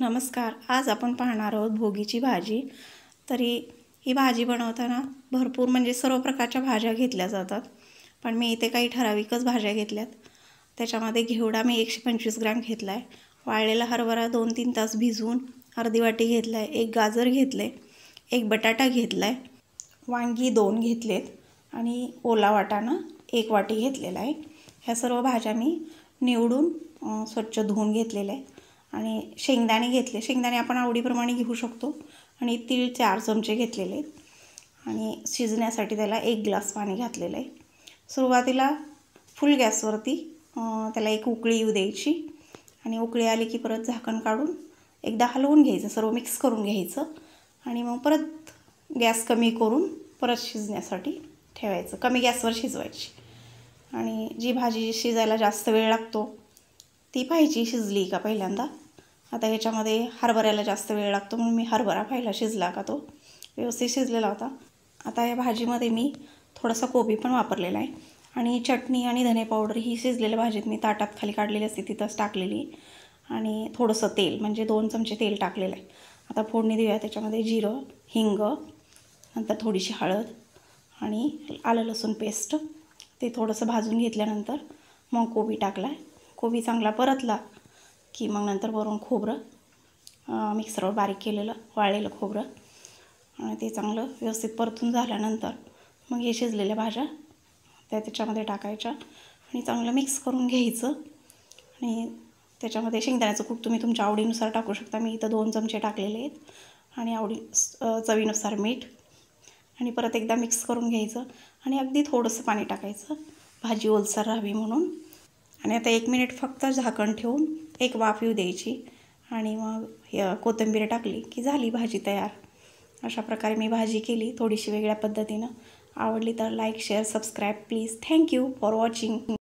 नमस्कार. आज आपण पाहणार आहोत भोगीची भाजी. तरी ही भाजी बनवताना भरपूर सर्व प्रकारच्या भाज्या घेतल्या जातात, पण मी इथे काही ठराविकच भाज्या घेतल्यात. त्याच्यामध्ये घेवडा मी 125 ग्रॅम घेतला आहे, वाळलेला हरभरा 2-3 तास भिजवून अर्धी वाटी घेतला आहे, एक गाजर घेतले, एक बटाटा घेतला आहे, वांगी 2 घेतलेत आणि ओला वाटाणा 1 वाटी घेतलेला आहे. ह्या सर्व भाज्या मी निवडून स्वच्छ धुवून घेतलेल्या आहेत. आणि शेंगदाणे घेतले, शेंगदाणे आपण आवडीप्रमाणे घेऊ शकतो. आणि तीळ 4 चमचे घेतलेले आहेत आणि शिजण्यासाठी त्याला 1 ग्लास पाणी घातलेलं आहे. सुरुवातीला फुल गॅसवरती त्याला एक उकळी येऊ द्यायची आणि उकळी आली की परत झाकण काढून एकदा हलवून घ्यायचं, सर्व मिक्स करून घ्यायचं आणि मग परत गॅस कमी करून परत शिजण्यासाठी ठेवायचं. कमी गॅसवर शिजवायची. आणि जी भाजी शिजायला जास्त वेळ लागतो ती पाहायची शिजली का पहिल्यांदा. आता ह्याच्यामध्ये हरभऱ्याला जास्त वेळ लागतो म्हणून मी हरभरा पाहिला शिजला का तो व्यवस्थित शिजलेला होता. आता या भाजीमध्ये मी थोडासा कोबी पण वापरलेला आहे आणि चटणी आणि धने पावडर ही शिजलेल्या भाजीत मी ताटात खाली काढलेली असते तिथंच टाकलेली आणि थोडंसं तेल 2 चमचे तेल टाकलेलं आहे. आता फोडणी देऊया. त्याच्यामध्ये जिरं, हिंग, नंतर थोडीशी हळद आणि आलं लसूण पेस्ट ते थोडंसं भाजून घेतल्यानंतर मग कोबी टाकला आहे. कोबी चांगला परतला की मग नंतर वरून खोबरं मिक्सरवर बारीक केलेलं वाळलेलं खोबरं आणि ते चांगलं व्यवस्थित परतून झाल्यानंतर मग हे शिजलेल्या भाज्या त्याच्यामध्ये टाकायच्या आणि चांगलं मिक्स करून घ्यायचं. आणि त्याच्यामध्ये शेंगदाण्याचं कूट तुम्ही तुमच्या आवडीनुसार टाकू शकता. मी इथं 2 चमचे टाकलेले आहेत आणि चवीनुसार मीठ आणि परत एकदा मिक्स करून घ्यायचं आणि अगदी थोडंसं पाणी टाकायचं भाजी ओलसर राहावी म्हणून. आणि आता 1 मिनिट फक्त झाकण ठेवून एक वाफ येऊ द्यायची आणि मग कोथिंबीर टाकली की झाली भाजी तयार. अशा प्रकारे मी भाजी केली, थोडीशी वेगळ्या पद्धतीनं. आवडली तर like, share, subscribe please. Thank you for watching.